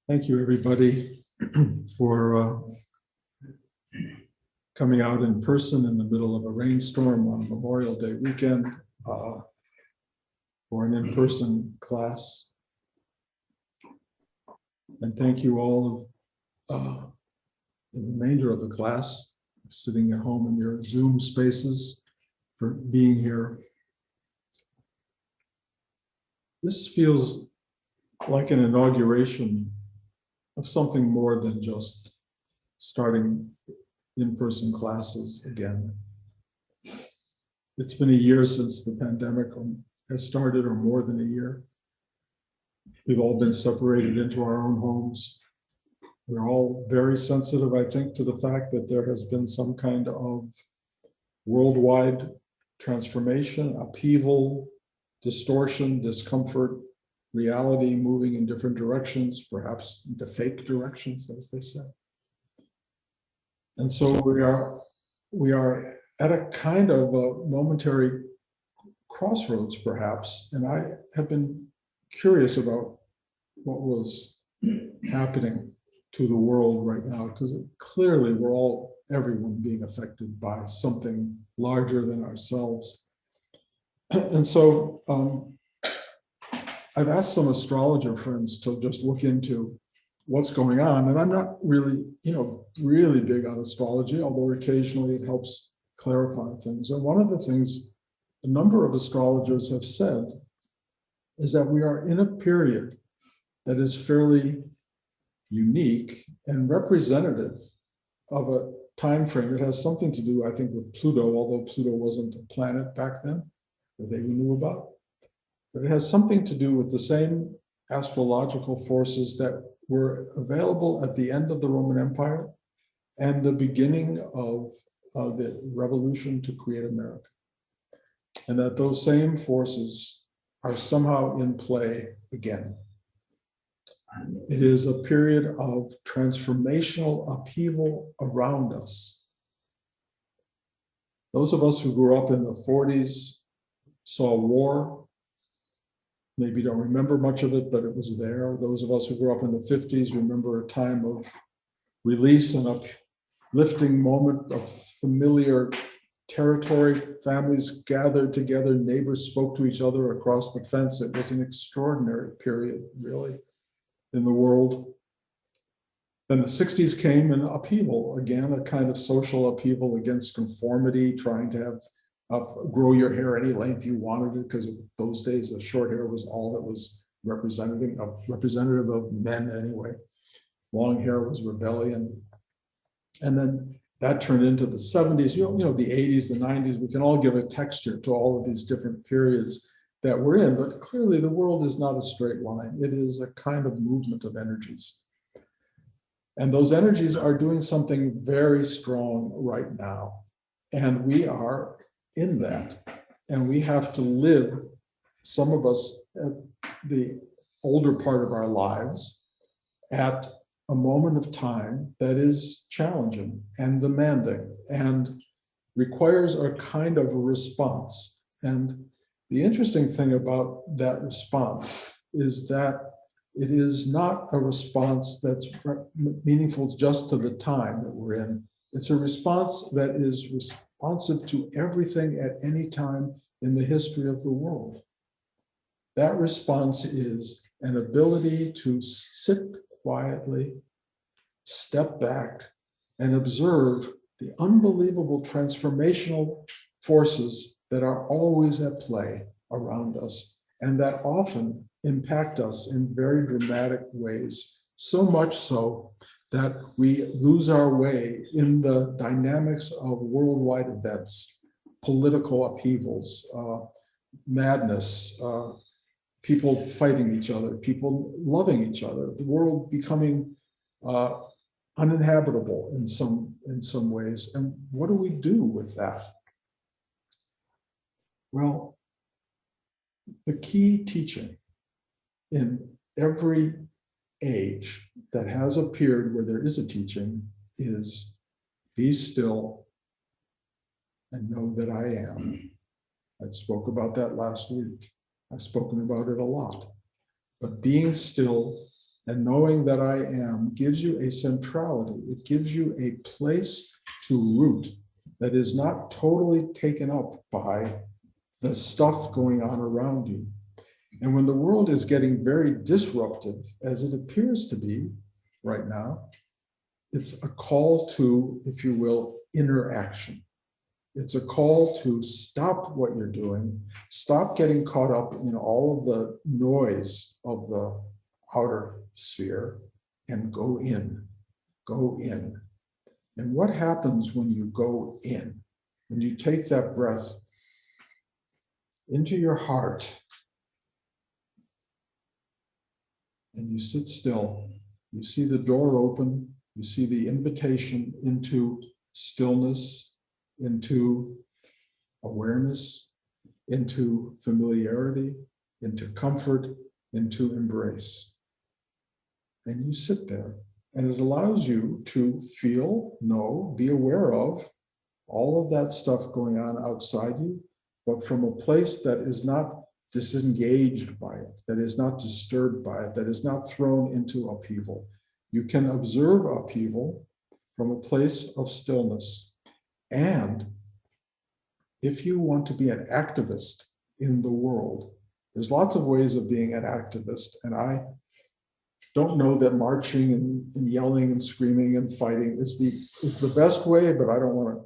Thank you, everybody, for coming out in person in the middle of a rainstorm on Memorial Day weekend for an in-person class. And thank you all, the remainder of the class, sitting at home in your Zoom spaces, for being here. This feels like an inauguration of something more than just starting in-person classes again. It's been a year since the pandemic has started, or more than a year. We've all been separated into our own homes. We're all very sensitive, I think, to the fact that there has been some kind of worldwide transformation, upheaval, distortion, discomfort, reality moving in different directions, perhaps the fake directions, as they say. And so we are at a kind of a momentary crossroads, perhaps. And I have been curious about what was happening to the world right now, because clearly everyone being affected by something larger than ourselves. And so I've asked some astrologer friends to just look into what's going on. And I'm not really, really big on astrology, although occasionally it helps clarify things. And one of the things a number of astrologers have said is that we are in a period that is fairly unique and representative of a time frame that has something to do, I think, with Pluto, although Pluto wasn't a planet back then that they knew about. But it has something to do with the same astrological forces that were available at the end of the Roman Empire and the beginning of the revolution to create America. And that those same forces are somehow in play again. It is a period of transformational upheaval around us. Those of us who grew up in the 40s saw war. Maybe don't remember much of it, but it was there. Those of us who grew up in the 50s remember a time of release and uplifting moment of familiar territory. Families gathered together, neighbors spoke to each other across the fence. It was an extraordinary period, really, in the world. Then the 60s came, and upheaval, again, a kind of social upheaval against conformity, trying to have grow your hair any length you wanted it, because those days the short hair was all that was representative of men anyway. Long hair was rebellion. And then that turned into the 70s, the 80s, the 90s. We can all give a texture to all of these different periods that we're in, but clearly the world is not a straight line. It is a kind of movement of energies. And those energies are doing something very strong right now. And we are in that. And we have to live, some of us at the older part of our lives, at a moment of time that is challenging and demanding and requires a kind of a response. And the interesting thing about that response is that it is not a response that's meaningful just to the time that we're in. It's a response that is responsive to everything at any time in the history of the world. That response is an ability to sit quietly, step back, and observe the unbelievable transformational forces that are always at play around us and that often impact us in very dramatic ways, so much so that we lose our way in the dynamics of worldwide events, political upheavals, madness, people fighting each other, people loving each other, the world becoming uninhabitable in some ways. And what do we do with that? Well, the key teaching in every age that has appeared where there is a teaching is be still and know that I am. I spoke about that last week. I've spoken about it a lot. But being still And knowing that I am gives you a centrality. It gives you a place to root that is not totally taken up by the stuff going on around you. And when the world is getting very disruptive, as it appears to be right now, it's a call to, if you will, inner action. It's a call to stop what you're doing, stop getting caught up in all of the noise of the outer sphere, and go in, go in. And what happens when you go in? When you take that breath into your heart and you sit still, you see the door open, you see the invitation into stillness, into awareness, into familiarity, into comfort, into embrace. And you sit there, and it allows you to feel, know, be aware of all of that stuff going on outside you, but from a place that is not disengaged by it, that is not disturbed by it, that is not thrown into upheaval. You can observe upheaval from a place of stillness. And if you want to be an activist in the world, there's lots of ways of being an activist. And I don't know that marching and yelling and screaming and fighting is the best way, but I don't want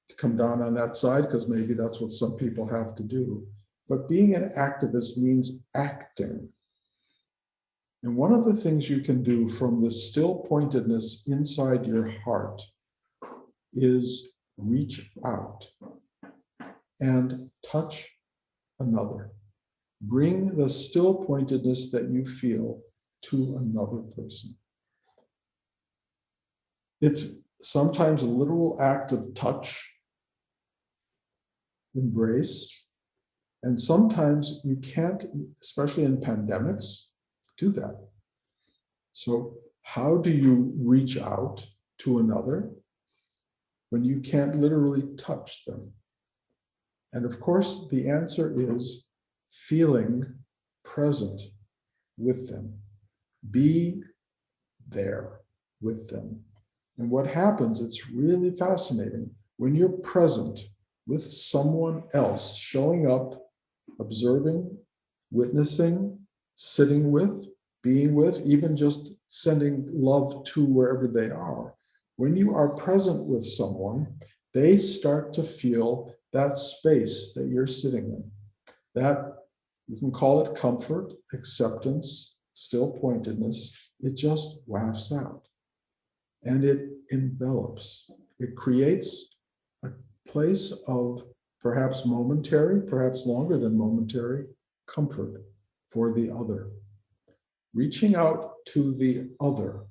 to come down on that side because maybe that's what some people have to do. But being an activist means acting. And one of the things you can do from the still pointedness inside your heart is reach out and touch another. Bring the still pointedness that you feel to another person. It's sometimes a literal act of touch, embrace, and sometimes you can't, especially in pandemics, do that. So how do you reach out to another when you can't literally touch them? And of course, the answer is feeling present with them. Be there with them. And what happens, it's really fascinating. When you're present with someone else, showing up, observing, witnessing, sitting with, being with, even just sending love to wherever they are. When you are present with someone, they start to feel that space that you're sitting in. That, you can call it comfort, acceptance, still pointedness. It just wafts out. And it envelops. It creates a place of perhaps momentary, perhaps longer than momentary, comfort for the other. Reaching out to the other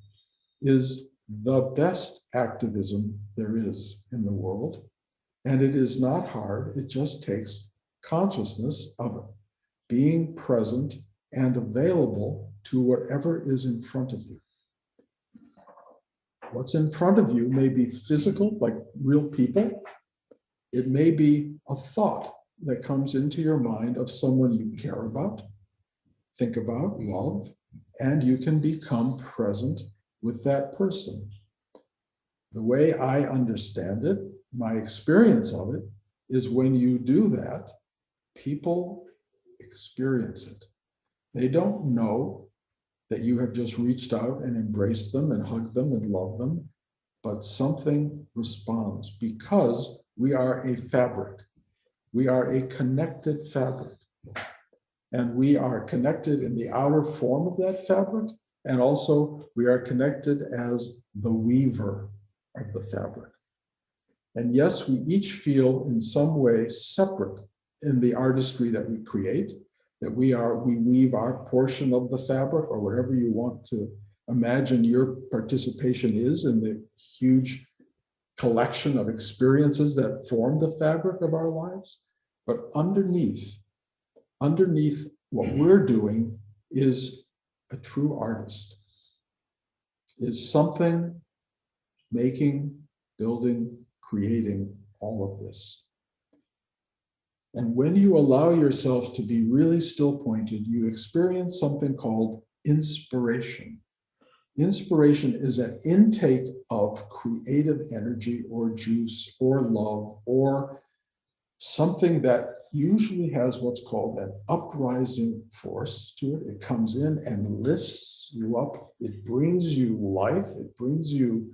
is the best activism there is in the world. And it is not hard. It just takes consciousness of it, being present and available to whatever is in front of you. What's in front of you may be physical, like real people. It may be a thought that comes into your mind of someone you care about, think about, love, and you can become present with that person. The way I understand it, my experience of it, is when you do that, people experience it. They don't know that you have just reached out and embraced them and hugged them and loved them, but something responds because we are a fabric. We are a connected fabric. And we are connected in the outer form of that fabric, and also we are connected as the weaver of the fabric. And yes, we each feel in some way separate in the artistry that we create, that we weave our portion of the fabric, or whatever you want to imagine your participation is in the huge collection of experiences that form the fabric of our lives. But underneath what we're doing is a true artist, is something making, building, creating all of this. And when you allow yourself to be really still pointed, you experience something called inspiration. Inspiration is an intake of creative energy or juice or love or something that usually has what's called an uprising force to it. It comes in and lifts you up. It brings you life. It brings you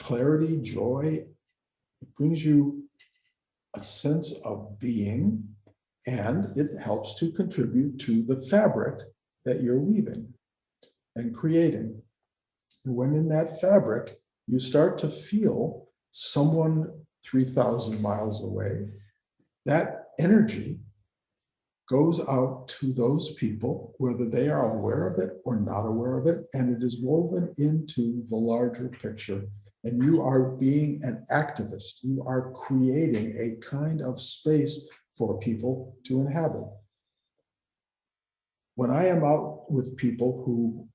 clarity, joy. It brings you a sense of being, and it helps to contribute to the fabric that you're weaving and creating. And when in that fabric, you start to feel someone 3,000 miles away, that energy goes out to those people, whether they are aware of it or not aware of it, and it is woven into the larger picture. And you are being an activist. You are creating a kind of space for people to inhabit. When I am out with people who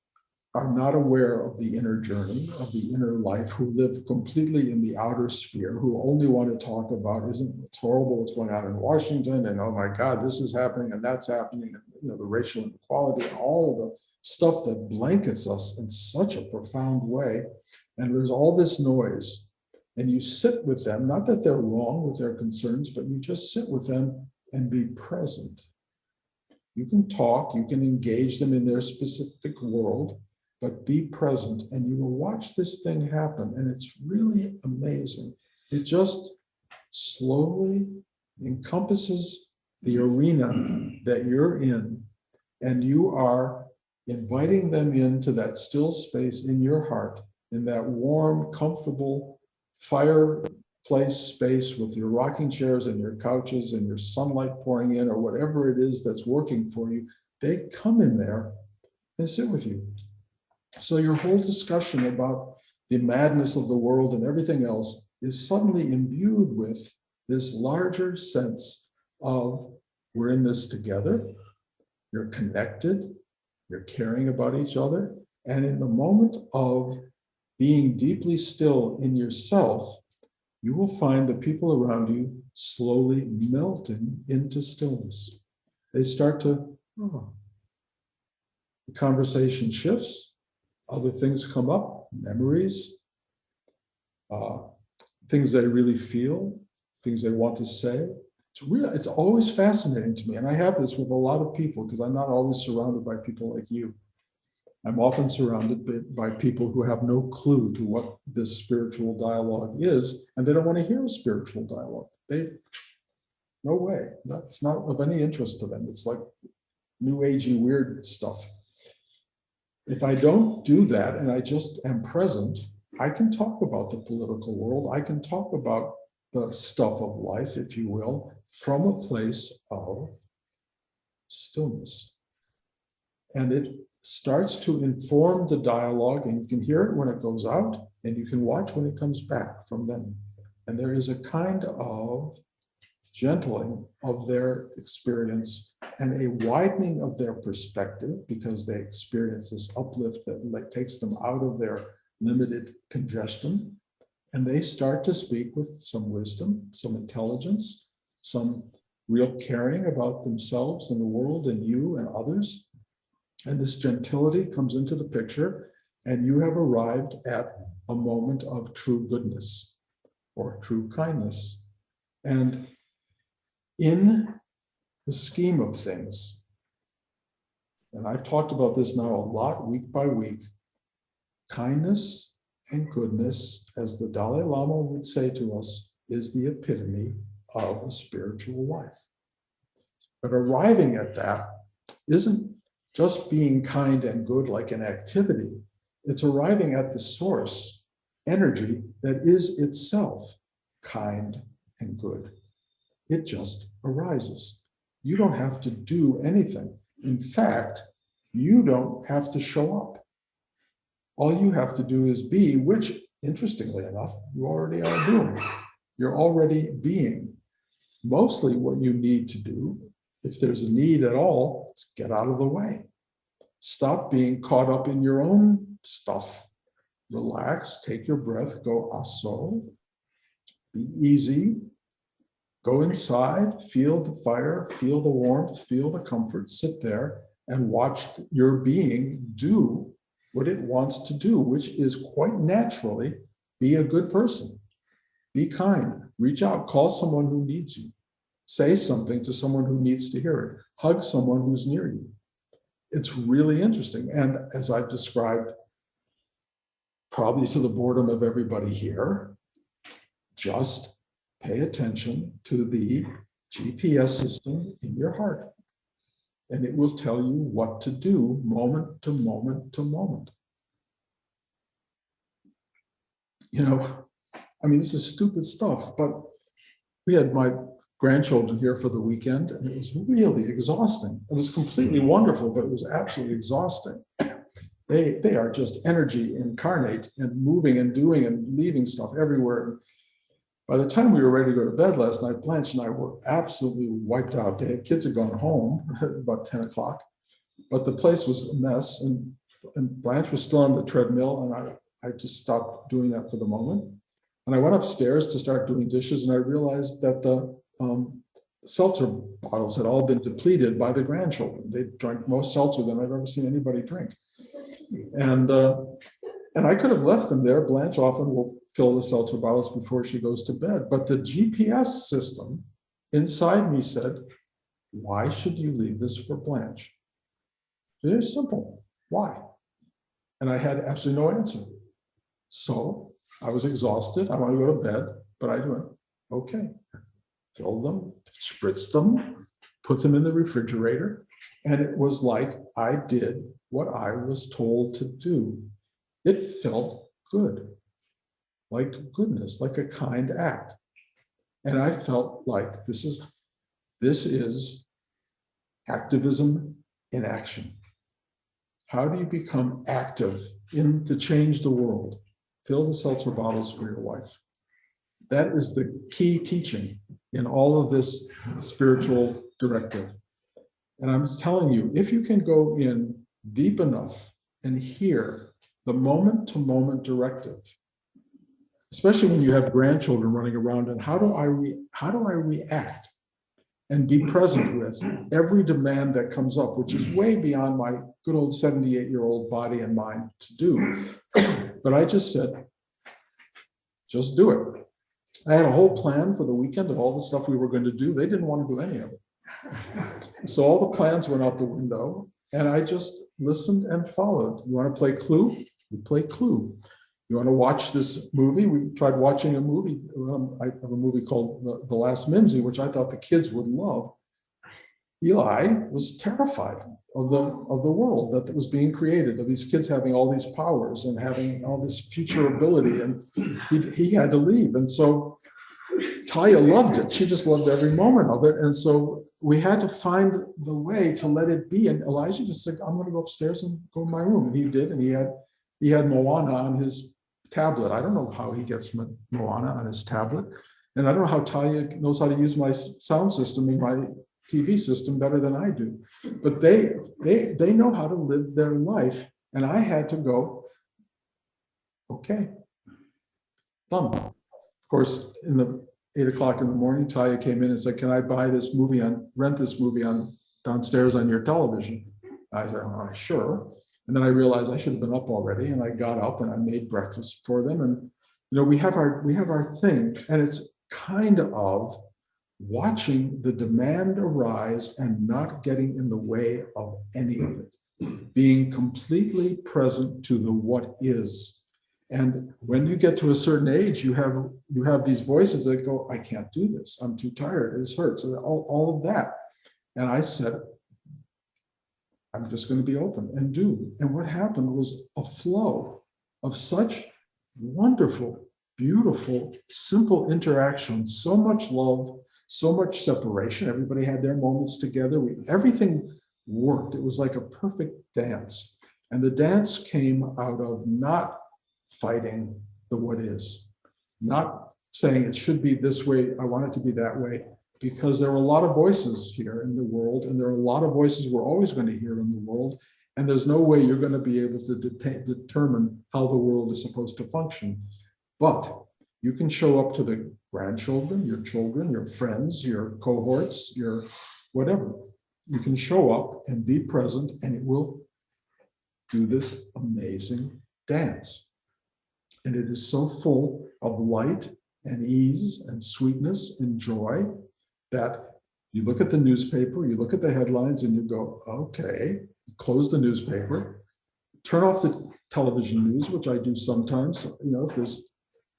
are not aware of the inner journey, of the inner life, who live completely in the outer sphere, who only want to talk about, isn't it's horrible what's going on in Washington, and oh my God, this is happening and that's happening, and the racial inequality and all of the stuff that blankets us in such a profound way. And there's all this noise. And you sit with them, not that they're wrong with their concerns, but you just sit with them and be present. You can talk, you can engage them in their specific world, but be present, and you will watch this thing happen. And it's really amazing. It just slowly encompasses the arena that you're in, and you are inviting them into that still space in your heart, in that warm, comfortable fireplace space with your rocking chairs and your couches and your sunlight pouring in, or whatever it is that's working for you. They come in there and sit with you. So your whole discussion about the madness of the world and everything else is suddenly imbued with this larger sense of we're in this together, you're connected, you're caring about each other, and in the moment of being deeply still in yourself, you will find the people around you slowly melting into stillness. They start to, oh, the conversation shifts. Other things come up, memories, things they really feel, things they want to say. It's always fascinating to me. And I have this with a lot of people because I'm not always surrounded by people like you. I'm often surrounded by people who have no clue to what this spiritual dialogue is, and they don't want to hear a spiritual dialogue. No way. That's not of any interest to them. It's like new agey weird stuff. If I don't do that and I just am present, I can talk about the political world. I can talk about the stuff of life, if you will, from a place of stillness. And it starts to inform the dialogue, and you can hear it when it goes out, and you can watch when it comes back from them. And there is a kind of gentling of their experience and a widening of their perspective, because they experience this uplift that takes them out of their limited congestion. And they start to speak with some wisdom, some intelligence, some real caring about themselves and the world and you and others. And this gentility comes into the picture, and you have arrived at a moment of true goodness or true kindness. And in the scheme of things, and I've talked about this now a lot, week by week, kindness and goodness, as the Dalai Lama would say to us, is the epitome of a spiritual life. But arriving at that isn't just being kind and good like an activity. It's arriving at the source energy that is itself kind and good. It just arises. You don't have to do anything. In fact, you don't have to show up. All you have to do is be, which, interestingly enough, you already are doing. You're already being. Mostly what you need to do, if there's a need at all, is get out of the way. Stop being caught up in your own stuff. Relax, take your breath, go aso, be easy, go inside, feel the fire, feel the warmth, feel the comfort, sit there and watch your being do what it wants to do, which is quite naturally be a good person, be kind, reach out, call someone who needs you, say something to someone who needs to hear it, hug someone who's near you. It's really interesting. And as I've described, probably to the boredom of everybody here, just pay attention to the GPS system in your heart. And it will tell you what to do moment to moment to moment. You know, I mean, this is stupid stuff, but we had my grandchildren here for the weekend, and it was really exhausting. It was completely wonderful, but it was absolutely exhausting. They are just energy incarnate and moving and doing and leaving stuff everywhere. By the time we were ready to go to bed last night, Blanche and I were absolutely wiped out. The kids had gone home about 10 o'clock, but the place was a mess. And Blanche was still on the treadmill, and I just stopped doing that for the moment. And I went upstairs to start doing dishes, and I realized that the seltzer bottles had all been depleted by the grandchildren. They drank more seltzer than I've ever seen anybody drink. And I could have left them there. Blanche often will fill the seltzer bottles before she goes to bed. But the GPS system inside me said, why should you leave this for Blanche? Very simple. Why? And I had absolutely no answer. So I was exhausted. I want to go to bed, but I went, okay, fill them, spritz them, put them in the refrigerator. And it was like I did what I was told to do. It felt good, like goodness, like a kind act. And I felt like this is activism in action. How do you become active to change the world? Fill the seltzer bottles for your wife. That is the key teaching in all of this spiritual directive. And I'm telling you, if you can go in deep enough and hear the moment-to-moment directive, especially when you have grandchildren running around, and how do I react and be present with every demand that comes up, which is way beyond my good old 78-year-old body and mind to do. But I just said, just do it. I had a whole plan for the weekend of all the stuff we were going to do. They didn't want to do any of it. So all the plans went out the window, and I just listened and followed. You want to play Clue? We play Clue. You want to watch this movie? We tried watching a movie. I have a movie called The Last Mimsy, which I thought the kids would love. Eli was terrified of the world that was being created, of these kids having all these powers and having all this future ability, and he had to leave. And so Talia loved it. She just loved every moment of it. And so we had to find the way to let it be. And Elijah just said, I'm going to go upstairs and go in my room. And he did. And he had Moana on his tablet. I don't know how he gets Moana on his tablet. And I don't know how Talia knows how to use my sound system in my TV system better than I do. But they know how to live their life. And I had to go, okay, done. Of course, in the 8 o'clock in the morning, Talia came in and said, can I buy this movie rent this movie downstairs on your television? I said, oh, sure. And then I realized I should have been up already, and I got up and I made breakfast for them. And we have our thing, and it's kind of watching the demand arise and not getting in the way of any of it, being completely present to the what is. And when you get to a certain age, you have these voices that go, I can't do this. I'm too tired. This hurts. And all of that. And I said, I'm just going to be open and do. And what happened was a flow of such wonderful, beautiful, simple interaction, so much love, so much separation. Everybody had their moments together. Everything worked. It was like a perfect dance. And the dance came out of not fighting the what is, not saying it should be this way, I want it to be that way, because there are a lot of voices here in the world, and there are a lot of voices we're always going to hear in the world, and there's no way you're going to be able to determine how the world is supposed to function. But you can show up to the grandchildren, your friends, your cohorts, your whatever. You can show up and be present, and it will do this amazing dance. And it is so full of light and ease and sweetness and joy that you look at the newspaper, you look at the headlines, and you go, okay, close the newspaper, turn off the television news, which I do sometimes. If there's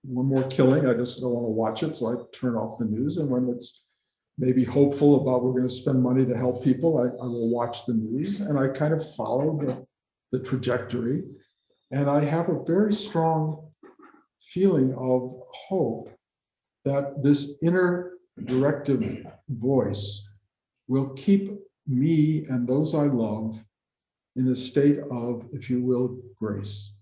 one more killing, I just don't want to watch it, so I turn off the news. And when it's maybe hopeful about we're going to spend money to help people, I will watch the news, and I kind of follow the trajectory. And I have a very strong feeling of hope that this inner directive voice will keep me and those I love in a state of, if you will, grace.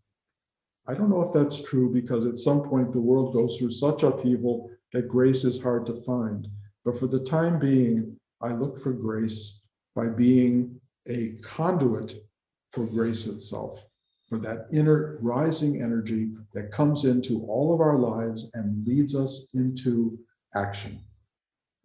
I don't know if that's true, because at some point the world goes through such upheaval that grace is hard to find. But for the time being, I look for grace by being a conduit for grace itself, for that inner rising energy that comes into all of our lives and leads us into action.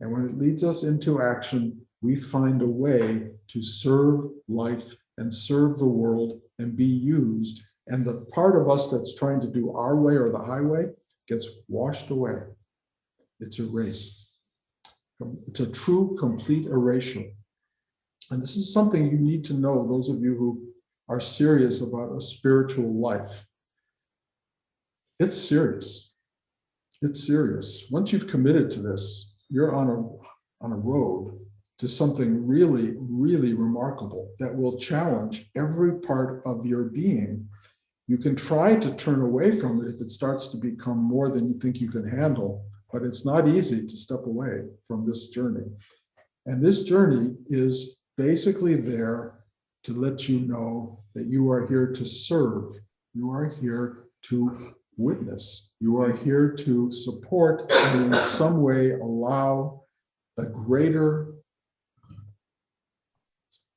And when it leads us into action, we find a way to serve life and serve the world and be used. And the part of us that's trying to do our way or the highway gets washed away. It's erased. It's a true, complete erasure. And this is something you need to know, those of you who are serious about a spiritual life. It's serious. It's serious. Once you've committed to this, you're on a road to something really, really remarkable that will challenge every part of your being. You can try to turn away from it if it starts to become more than you think you can handle, but it's not easy to step away from this journey. And this journey is basically there to let you know that you are here to serve. You are here to witness. You are here to support and in some way allow the greater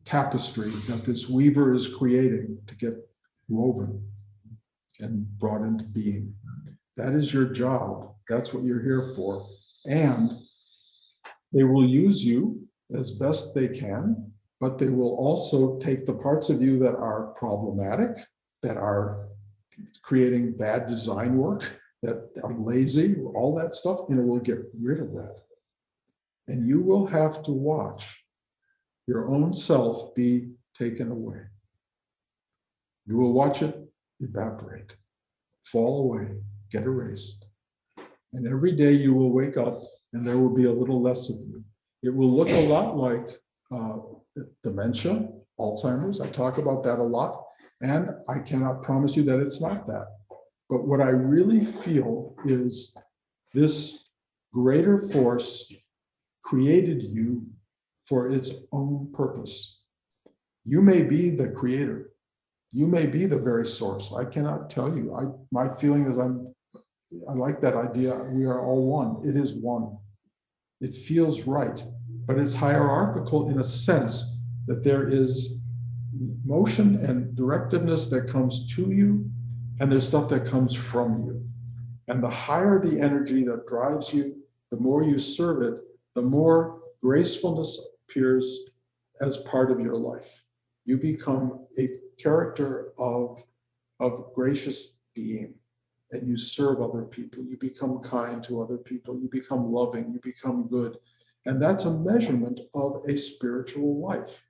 tapestry that this weaver is creating to get woven and brought into being. That is your job. That's what you're here for. And they will use you as best they can, but they will also take the parts of you that are problematic, that are creating bad design work, that are lazy, all that stuff, and it will get rid of that. And you will have to watch your own self be taken away. You will watch it evaporate, fall away, get erased. And every day you will wake up and there will be a little less of you. It will look a lot like dementia, Alzheimer's. I talk about that a lot. And I cannot promise you that it's not that. But what I really feel is this greater force created you for its own purpose. You may be the creator. You may be the very source. I cannot tell you. My feeling is I like that idea. We are all one. It is one. It feels right, but it's hierarchical in a sense that there is motion and directiveness that comes to you, and there's stuff that comes from you. And the higher the energy that drives you, the more you serve it, the more gracefulness appears as part of your life. You become a character of gracious being, and you serve other people. You become kind to other people. You become loving. You become good. And that's a measurement of a spiritual life.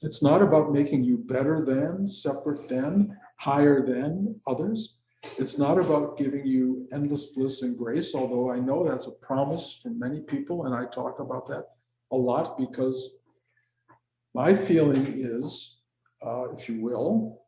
It's not about making you better than, separate than, higher than others. It's not about giving you endless bliss and grace, although I know that's a promise for many people, and I talk about that a lot because my feeling is, if you will,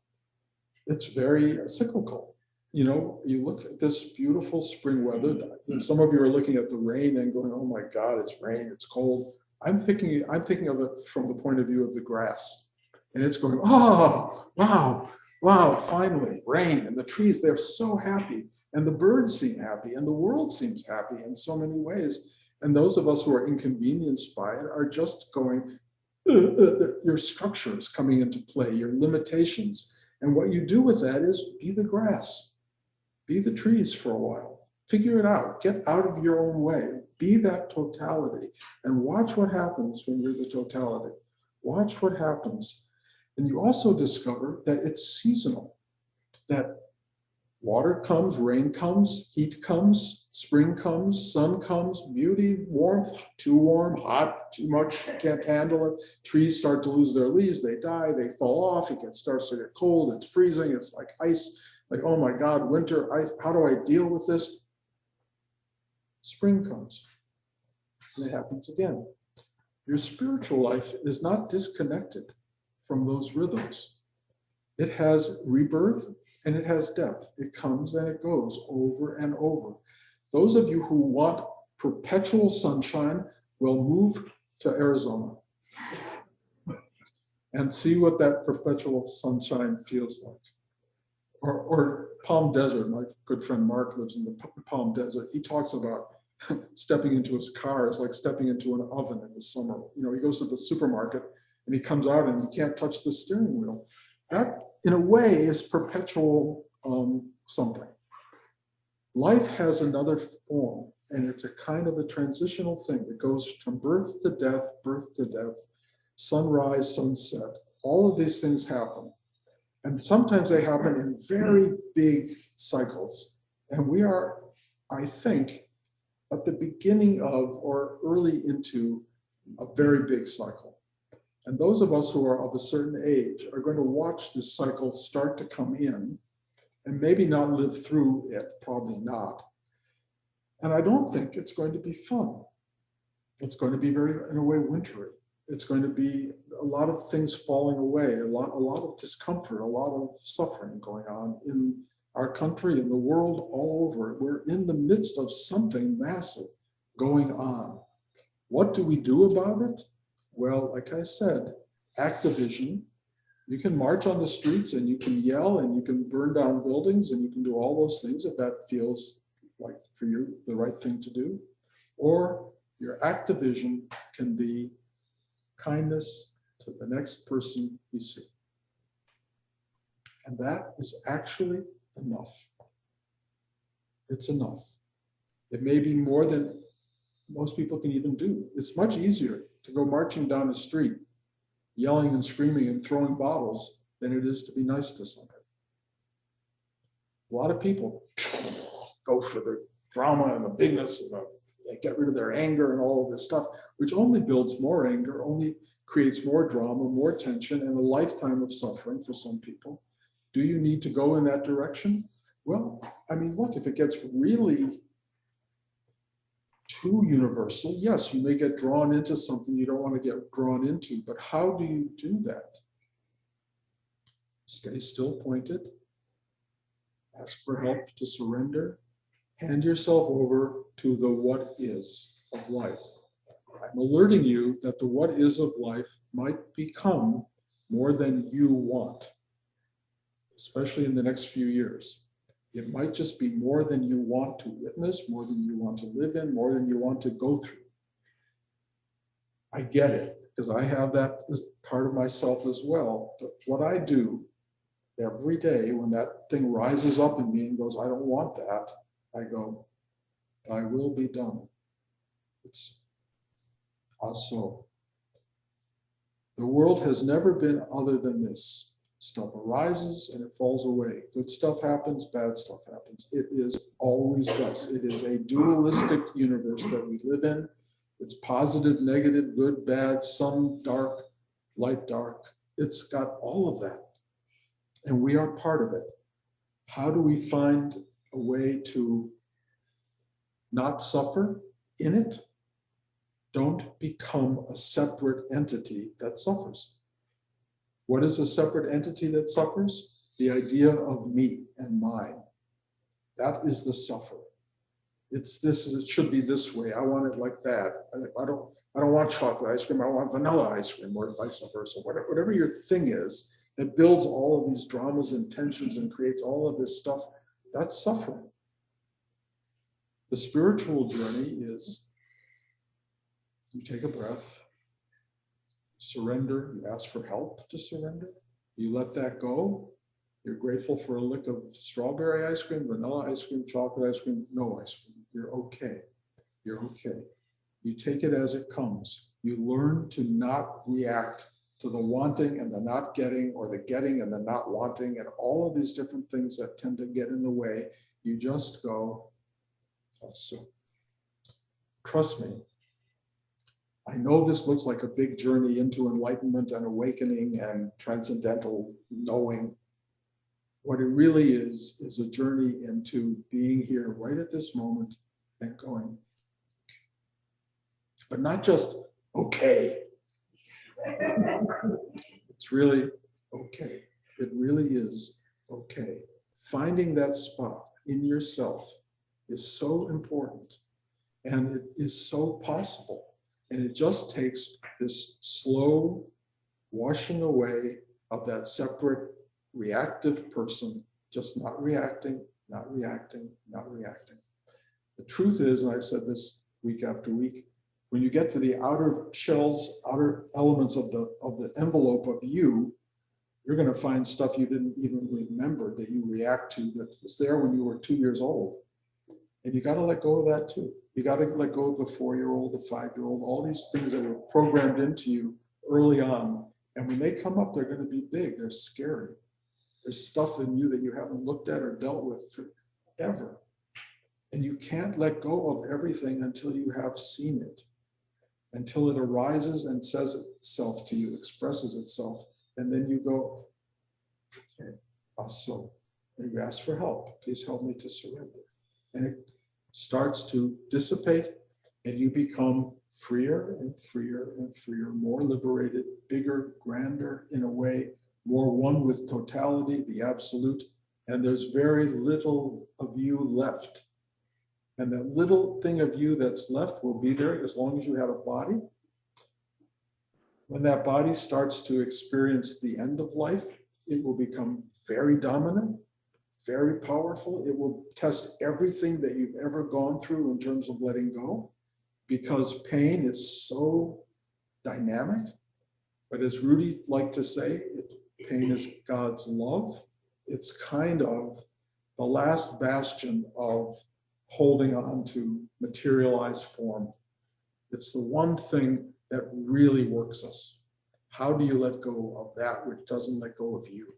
it's very cyclical. You know, you look at this beautiful spring weather. Some of you are looking at the rain and going, "Oh my God, it's rain, it's cold." I'm thinking of it from the point of view of the grass, and it's going, "Oh, wow, wow! Finally, rain!" And the trees, they're so happy, and the birds seem happy, and the world seems happy in so many ways. And those of us who are inconvenienced by it are just going, your structures coming into play, your limitations. And what you do with that is be the grass. Be the trees for a while. Figure it out. Get out of your own way. Be that totality. And watch what happens when you're the totality. Watch what happens. And you also discover that it's seasonal, that water comes, rain comes, heat comes, spring comes, sun comes, beauty, warmth, too warm, hot, too much, can't handle it. Trees start to lose their leaves, they die, they fall off, starts to get cold, it's freezing, it's like ice, like, oh my God, winter, ice, how do I deal with this? Spring comes, and it happens again. Your spiritual life is not disconnected from those rhythms. It has rebirth and it has death. It comes and it goes over and over. Those of you who want perpetual sunshine will move to Arizona and see what that perpetual sunshine feels like. Or Palm Desert. My good friend Mark lives in the Palm Desert. He talks about stepping into his car is like stepping into an oven in the summer. You know, he goes to the supermarket and he comes out and you can't touch the steering wheel. That, in a way, is perpetual something. Life has another form, and it's a kind of a transitional thing that goes from birth to death, sunrise, sunset. All of these things happen. And sometimes they happen in very big cycles. And we are, I think, at the beginning of or early into a very big cycle. And those of us who are of a certain age are going to watch this cycle start to come in and maybe not live through it, probably not. And I don't think it's going to be fun. It's going to be very, in a way, wintry. It's going to be a lot of things falling away, a lot of discomfort, a lot of suffering going on in our country, in the world, all over. We're in the midst of something massive going on. What do we do about it? Well, like I said, activism. You can march on the streets and you can yell and you can burn down buildings and you can do all those things if that feels like for you the right thing to do. Or your activism can be kindness to the next person you see. And that is actually enough. It's enough. It may be more than most people can even do. It's much easier to go marching down the street, yelling and screaming and throwing bottles than it is to be nice to somebody. A lot of people go for the drama and the bigness, and they get rid of their anger and all of this stuff, which only builds more anger, only creates more drama, more tension, and a lifetime of suffering for some people. Do you need to go in that direction? Well, I mean, look, if it gets really too universal, yes, you may get drawn into something you don't want to get drawn into, but how do you do that? Stay still pointed, ask for help to surrender, hand yourself over to the what is of life. I'm alerting you that the what is of life might become more than you want, especially in the next few years. It might just be more than you want to witness, more than you want to live in, more than you want to go through. I get it, because I have that as part of myself as well. But what I do every day when that thing rises up in me and goes, I don't want that, I go, thy will be done. It's also. The world has never been other than this. Stuff arises and it falls away. Good stuff happens, bad stuff happens. It is always does. It is a dualistic universe that we live in. It's positive, negative, good, bad, sun, dark, light, dark. It's got all of that. And we are part of it. How do we find a way to not suffer in it? Don't become a separate entity that suffers. What is a separate entity that suffers? The idea of me and mine. That is the suffer. It's this, it should be this way. I want it like that. I don't want chocolate ice cream. I want vanilla ice cream, or vice versa. Whatever your thing is that builds all of these dramas and tensions and creates all of this stuff, that's suffering. The spiritual journey is you take a breath, surrender, you ask for help to surrender, you let that go, you're grateful for a lick of strawberry ice cream, vanilla ice cream, chocolate ice cream, no ice cream, you're okay, you're okay. You take it as it comes. You learn to not react to the wanting and the not getting, or the getting and the not wanting, and all of these different things that tend to get in the way, you just go, also. Trust me, I know this looks like a big journey into enlightenment and awakening and transcendental knowing. What it really is a journey into being here right at this moment and going, but not just okay. It's really okay. It really is okay. Finding that spot in yourself is so important, and it is so possible. And it just takes this slow washing away of that separate reactive person, just not reacting, not reacting, not reacting. The truth is, and I've said this week after week, when you get to the outer shells, outer elements of the envelope of you, you're going to find stuff you didn't even remember that you react to that was there when you were 2 years old. And you got to let go of that too. You got to let go of the 4-year-old, the 5-year-old, all these things that were programmed into you early on. And when they come up, they're going to be big. They're scary. There's stuff in you that you haven't looked at or dealt with forever. And you can't let go of everything until you have seen it, until it arises and says itself to you, expresses itself. And then you go, okay, also, and you ask for help. Please help me to surrender. And it starts to dissipate, and you become freer and freer and freer, more liberated, bigger, grander in a way, more one with totality, the absolute. And there's very little of you left. And that little thing of you that's left will be there as long as you had a body. When that body starts to experience the end of life, it will become very dominant, very powerful. It will test everything that you've ever gone through in terms of letting go, because pain is so dynamic. But as Rudy liked to say, pain is God's love. It's kind of the last bastion of holding on to materialized form. It's the one thing that really works us. How do you let go of that which doesn't let go of you?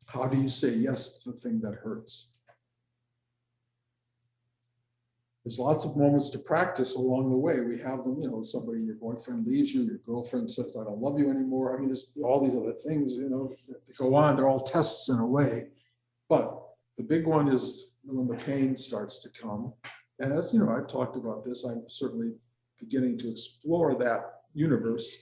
How do you say yes to the thing that hurts? There's lots of moments to practice along the way. We have them, somebody, your boyfriend leaves you, your girlfriend says, I don't love you anymore. I mean, there's all these other things, that go on. They're all tests in a way. But the big one is when the pain starts to come. And as you know, I've talked about this, I'm certainly beginning to explore that universe.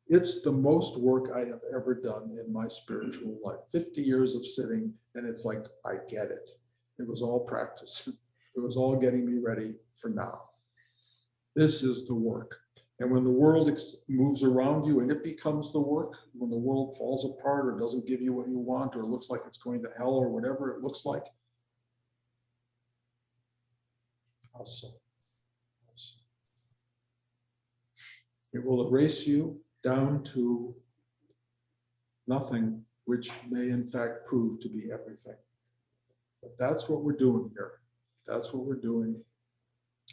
It's the most work I have ever done in my spiritual life. 50 years of sitting, and it's like, I get it. It was all practice. It was all getting me ready for now. This is the work. And when the world moves around you and it becomes the work, when the world falls apart or doesn't give you what you want, or looks like it's going to hell, or whatever it looks like, also, it will erase you down to nothing, which may in fact prove to be everything. But that's what we're doing here. That's what we're doing,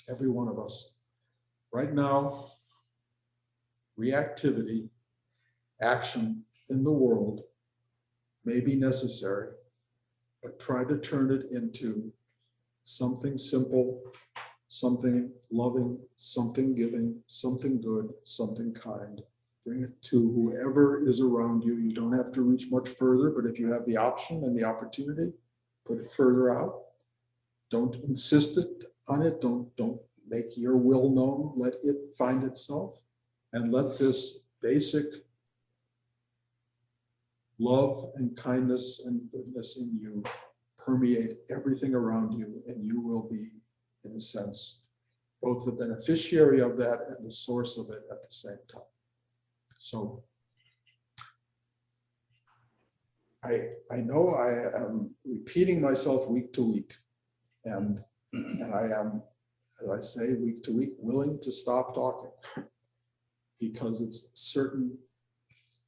every one of us. Right now, reactivity, action in the world may be necessary, but try to turn it into something simple, something loving, something giving, something good, something kind. Bring it to whoever is around you. You don't have to reach much further, but if you have the option and the opportunity, put it further out. Don't insist on it. Don't make your will known. Let it find itself, and let this basic love and kindness and goodness in you permeate everything around you, and you will be, in a sense, both the beneficiary of that and the source of it at the same time. So I know I am repeating myself week to week, and I am, as I say, week to week, willing to stop talking because it's a certain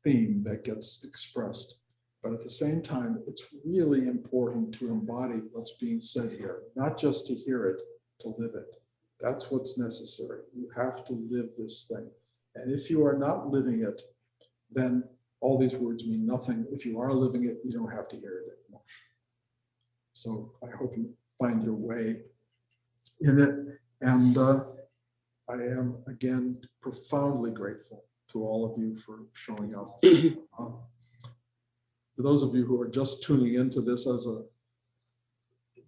theme that gets expressed. But at the same time, it's really important to embody what's being said here, not just to hear it, to live it. That's what's necessary. You have to live this thing. And if you are not living it, then all these words mean nothing. If you are living it, you don't have to hear it anymore. So I hope you find your way in it. And I am, again, profoundly grateful to all of you for showing up. For those of you who are just tuning into this as a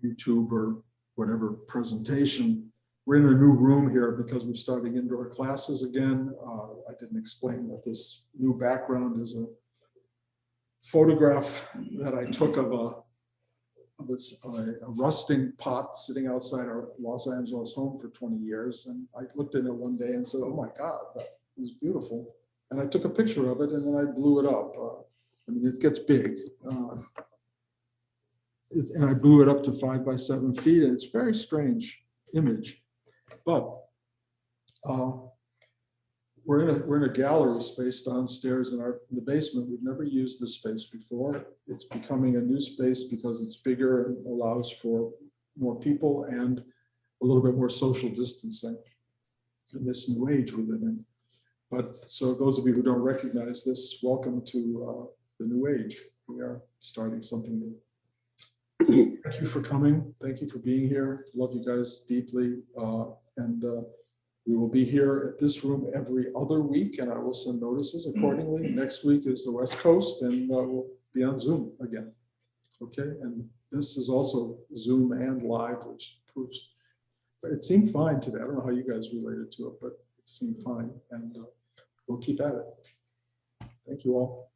YouTube or whatever presentation, we're in a new room here because we're starting indoor classes again. I didn't explain that this new background is a photograph that I took of a rusting pot sitting outside our Los Angeles home for 20 years. And I looked in it one day and said, oh my God, that is beautiful. And I took a picture of it and then I blew it up. I mean, it gets big. And I blew it up to 5 by 7 feet, and it's a very strange image. But we're in a gallery space downstairs in the basement. We've never used this space before. It's becoming a new space because it's bigger and allows for more people and a little bit more social distancing in this new age we live in. But so those of you who don't recognize this, welcome to the new age. We are starting something new. Thank you for coming. Thank you for being here. Love you guys deeply. And we will be here at this room every other week, and I will send notices accordingly. Next week is the West Coast, and we'll be on Zoom again. Okay, and this is also Zoom and live, which proves it seemed fine today. I don't know how you guys related to it, but it seemed fine, and we'll keep at it. Thank you all.